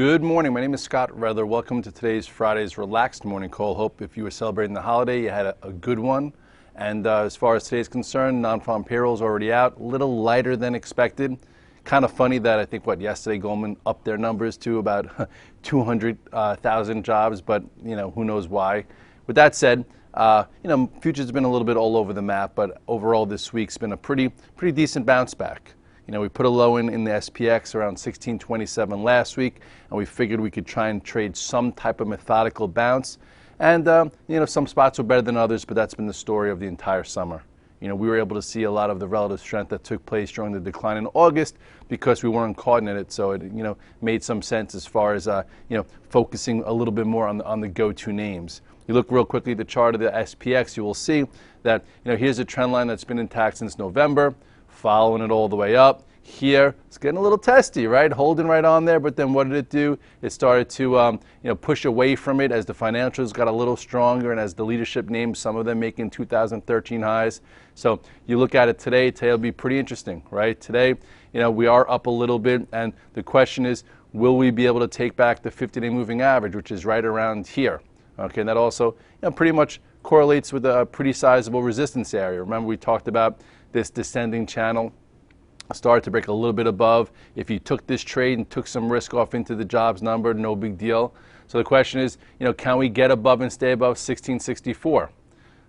Good morning. My name is Scott Redler. Welcome to today's Friday's Relaxed Morning Call. Hope if you were celebrating the holiday, you had a good one. And as far as today's concerned, non-farm payrolls already out, a little lighter than expected. Kind of funny that I think, yesterday Goldman upped their numbers to about 200,000 jobs, but, who knows why. With that said, futures have been a little bit all over the map, but overall this week's been a pretty decent bounce back. We put a low in the SPX around 1627 last week, and we figured we could try and trade some type of methodical bounce. And, some spots were better than others, but that's been the story of the entire summer. We were able to see a lot of the relative strength that took place during the decline in August because we weren't caught in it. So it, made some sense as far as, focusing a little bit more on the go-to names. You look real quickly at the chart of the SPX, you will see that, here's a trend line that's been intact since November. Following it all the way up. Here, it's getting a little testy, right? Holding right on there, but then what did it do? It started to, push away from it as the financials got a little stronger and as the leadership names, some of them making 2013 highs. So you look at it today will be pretty interesting, right? Today, we are up a little bit, and the question is, will we be able to take back the 50-day moving average, which is right around here? Okay, and that also, pretty much correlates with a pretty sizable resistance area. Remember, we talked about this descending channel started to break a little bit above. If you took this trade and took some risk off into the jobs number, no big deal. So the question is, can we get above and stay above 1664?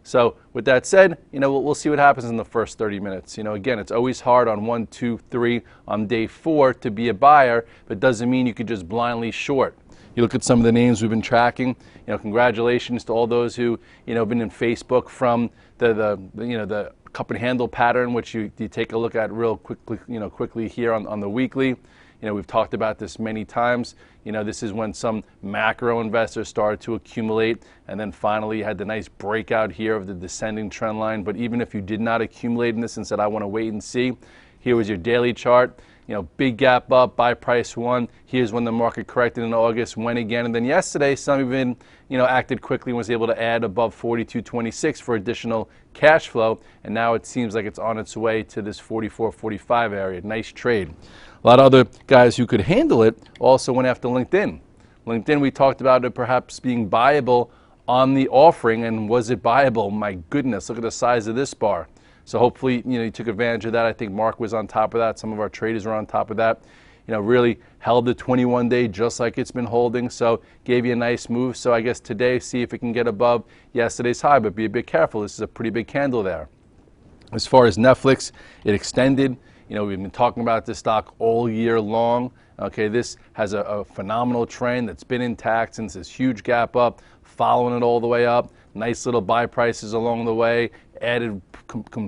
So with that said, we'll see what happens in the first 30 minutes. Again, it's always hard on 1, 2, 3 on day 4 to be a buyer, but doesn't mean you could just blindly short. You look at some of the names we've been tracking. Congratulations to all those who been in Facebook from the cup and handle pattern, which you take a look at real quickly, quickly here on the weekly. We've talked about this many times. This is when some macro investors started to accumulate, and then finally you had the nice breakout here of the descending trend line. But even if you did not accumulate in this and said, I want to wait and see, here was your daily chart. Big gap up, buy price 1. Here's when the market corrected in August, went again. And then yesterday, some even, acted quickly and was able to add above 42.26 for additional cash flow. And now it seems like it's on its way to this 44.45 area. Nice trade. A lot of other guys who could handle it also went after LinkedIn. LinkedIn, we talked about it perhaps being buyable on the offering. And was it buyable? My goodness, look at the size of this bar. So hopefully, you took advantage of that. I think Mark was on top of that. Some of our traders were on top of that. Really held the 21-day just like it's been holding. So gave you a nice move. So I guess today, see if it can get above yesterday's high, but be a bit careful. This is a pretty big candle there. As far as Netflix, it extended. We've been talking about this stock all year long. Okay, this has a phenomenal trend that's been intact since this huge gap up, following it all the way up. Nice little buy prices along the way. Added,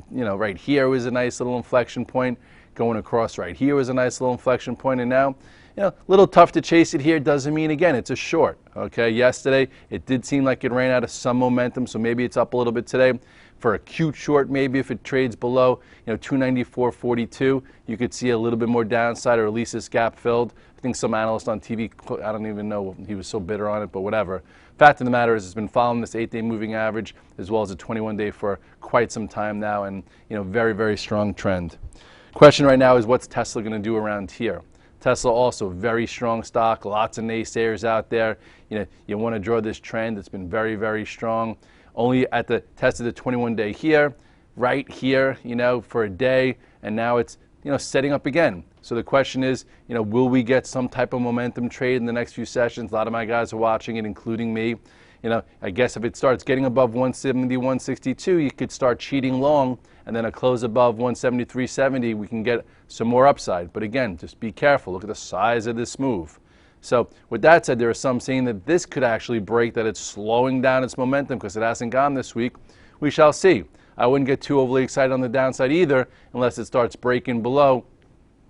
right here was a nice little inflection point. Going across right here was a nice little inflection point. And now, a little tough to chase it here. Doesn't mean, again, it's a short. Okay, yesterday it did seem like it ran out of some momentum, so maybe it's up a little bit today. For a cute short, maybe if it trades below, 294.42, you could see a little bit more downside, or at least this gap filled. I think some analyst on TV, I don't even know, he was so bitter on it, but whatever. Fact of the matter is, it's been following this 8-day moving average as well as a 21-day for quite some time now, and very, very strong trend. Question right now is, what's Tesla going to do around here? Tesla also very strong stock, lots of naysayers out there. You want to draw this trend. It's been very, very strong. Only at the test of the 21-day here, right here, for a day, and now it's setting up again. So the question is, will we get some type of momentum trade in the next few sessions? A lot of my guys are watching it, including me. I guess if it starts getting above 170, 162, you could start cheating long, and then a close above 173.70, we can get some more upside. But again, just be careful. Look at the size of this move. So with that said, there are some saying that this could actually break, that it's slowing down its momentum because it hasn't gone this week. We shall see. I wouldn't get too overly excited on the downside either unless it starts breaking below,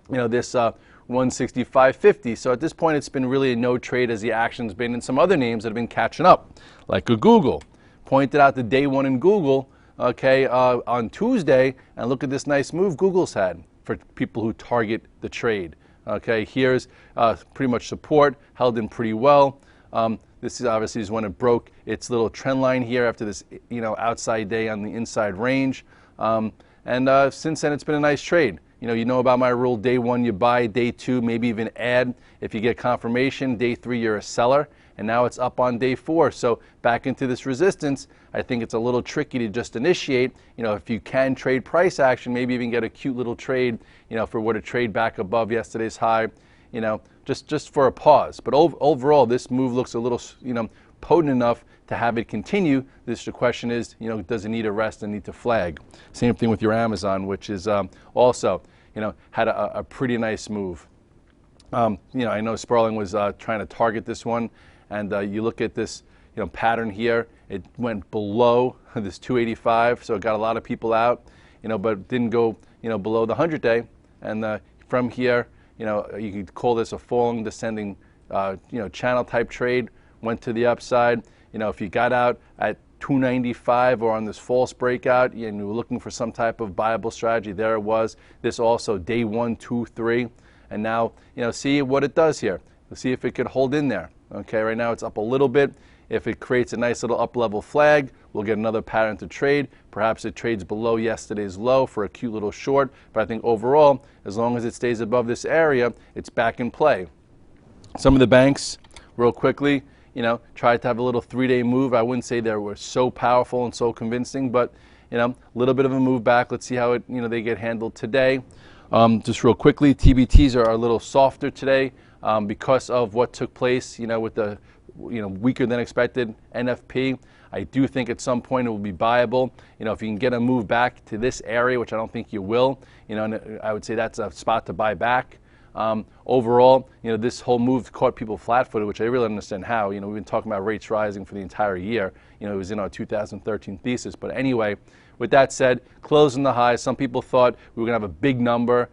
this 165.50. So at this point, it's been really a no trade as the action's been in some other names that have been catching up, like a Google. Pointed out the day one in Google, on Tuesday, and look at this nice move Google's had for people who target the trade. Okay, here's pretty much support, held in pretty well. This is obviously when it broke its little trend line here after this, outside day on the inside range. And since then, it's been a nice trade. You know about my rule. Day one, you buy. Day two, maybe even add. If you get confirmation, day three, you're a seller. And now it's up on day four. So back into this resistance, I think it's a little tricky to just initiate. If you can trade price action, maybe even get a cute little trade, if it were to trade back above yesterday's high, just for a pause. But overall, this move looks a little, potent enough to have it continue. The question is, does it need a rest and need to flag? Same thing with your Amazon, which is also, had a pretty nice move. I know Sperling was trying to target this one, and you look at this, pattern here. It went below this 285, so it got a lot of people out, but didn't go, below the 100-day. And from here, you could call this a falling, descending, channel type trade. Went to the upside. If you got out at 295 or on this false breakout and you were looking for some type of buyable strategy, there it was. This also day 1, 2, 3. And now, see what it does here. Let's see if it could hold in there. Okay, right now it's up a little bit. If it creates a nice little up-level flag, we'll get another pattern to trade. Perhaps it trades below yesterday's low for a cute little short. But I think overall, as long as it stays above this area, it's back in play. Some of the banks, real quickly, tried to have a little 3-day move. I wouldn't say they were so powerful and so convincing, but a little bit of a move back. Let's see how it, they get handled today. Just real quickly, TBTs are a little softer today because of what took place, with the weaker than expected NFP. I do think at some point it will be buyable. If you can get a move back to this area, which I don't think you will, and I would say that's a spot to buy back. Overall, this whole move caught people flat-footed, which I really don't understand how. We've been talking about rates rising for the entire year. It was in our 2013 thesis. But anyway, with that said, closing the high. Some people thought we were going to have a big number,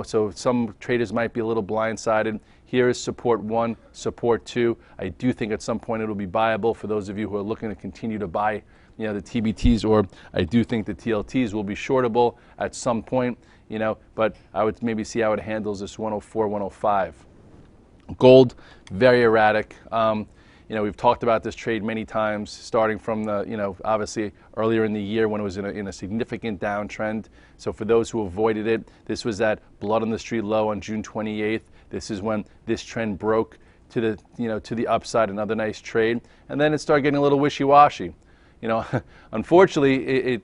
so some traders might be a little blindsided. Here is support 1, support 2. I do think at some point it'll be buyable for those of you who are looking to continue to buy, the TBTs, or I do think the TLTs will be shortable at some point. But I would maybe see how it handles this 104, 105. Gold, very erratic. We've talked about this trade many times, starting from the, obviously earlier in the year when it was in a significant downtrend. So for those who avoided it, this was that blood on the street low on June 28th. This is when this trend broke to the, to the upside, another nice trade. And then it started getting a little wishy-washy. Unfortunately,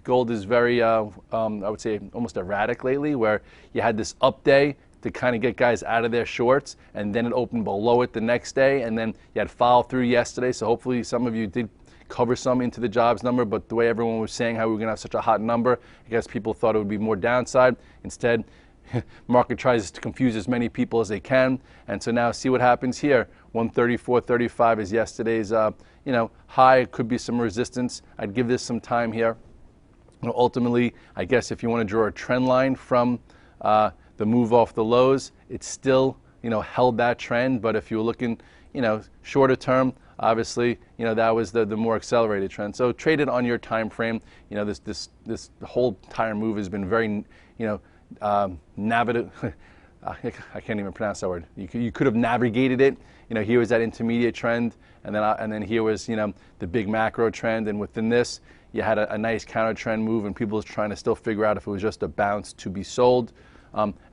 gold is very, I would say, almost erratic lately, where you had this up day to kind of get guys out of their shorts, and then it opened below it the next day, and then you had follow through yesterday. So hopefully some of you did cover some into the jobs number, but the way everyone was saying how we were going to have such a hot number, I guess people thought it would be more downside. Instead, market tries to confuse as many people as they can, and so now see what happens here. 134.35 is yesterday's high. It could be some resistance. I'd give this some time here. Ultimately, I guess if you want to draw a trend line from the move off the lows, it's still held that trend. But if you were looking shorter term, obviously that was the more accelerated trend. So trade it on your time frame. This whole entire move has been very navigated. I can't even pronounce that word. You could have navigated it. Here was that intermediate trend, and then here was the big macro trend, and within this you had a nice counter trend move, and people were trying to still figure out if it was just a bounce to be sold.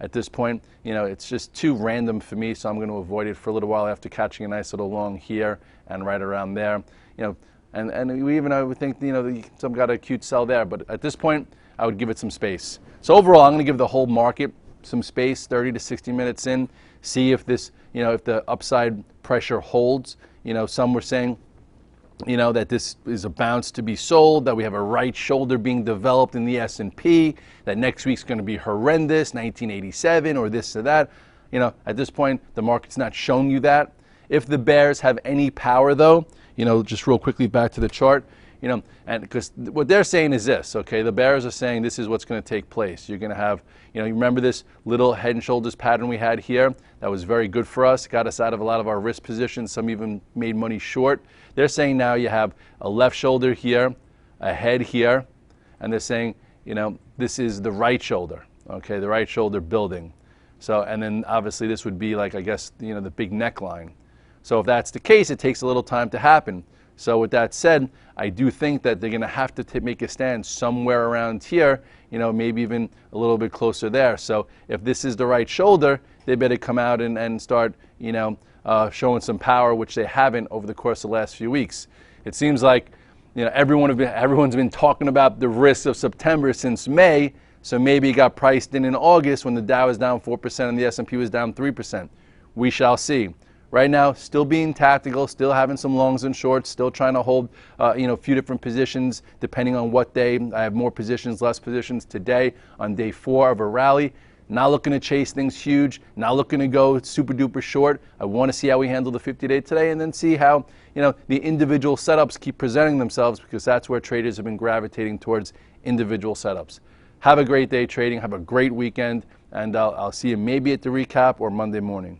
At this point, it's just too random for me, so I'm going to avoid it for a little while after catching a nice little long here and right around there. And we even I would think some got a cute sell there, but at this point I would give it some space. So overall, I'm going to give the whole market some space, 30 to 60 minutes in, see if this, if the upside pressure holds. Some were saying, that this is a bounce to be sold, that we have a right shoulder being developed in the S&P, that next week's going to be horrendous, 1987 or this or that. At this point, the market's not showing you that. If the bears have any power, though, just real quickly back to the chart, and because what they're saying is this, okay, the bears are saying this is what's going to take place. You're going to have, you remember this little head and shoulders pattern we had here? That was very good for us, got us out of a lot of our risk positions. Some even made money short. They're saying now you have a left shoulder here, a head here, and they're saying, this is the right shoulder, okay, the right shoulder building. So, and then obviously this would be like, I guess, the big neckline. So if that's the case, it takes a little time to happen. So with that said, I do think that they're going to have to make a stand somewhere around here, maybe even a little bit closer there. So if this is the right shoulder, they better come out and start, showing some power, which they haven't over the course of the last few weeks. It seems like, everyone's been talking about the risks of September since May, so maybe it got priced in August when the Dow was down 4% and the S&P was down 3%. We shall see. Right now, still being tactical, still having some longs and shorts, still trying to hold, a few different positions depending on what day. I have more positions, less positions today on day 4 of a rally. Not looking to chase things huge, not looking to go super duper short. I want to see how we handle the 50-day today and then see how, the individual setups keep presenting themselves, because that's where traders have been gravitating towards individual setups. Have a great day trading. Have a great weekend, and I'll see you maybe at the recap or Monday morning.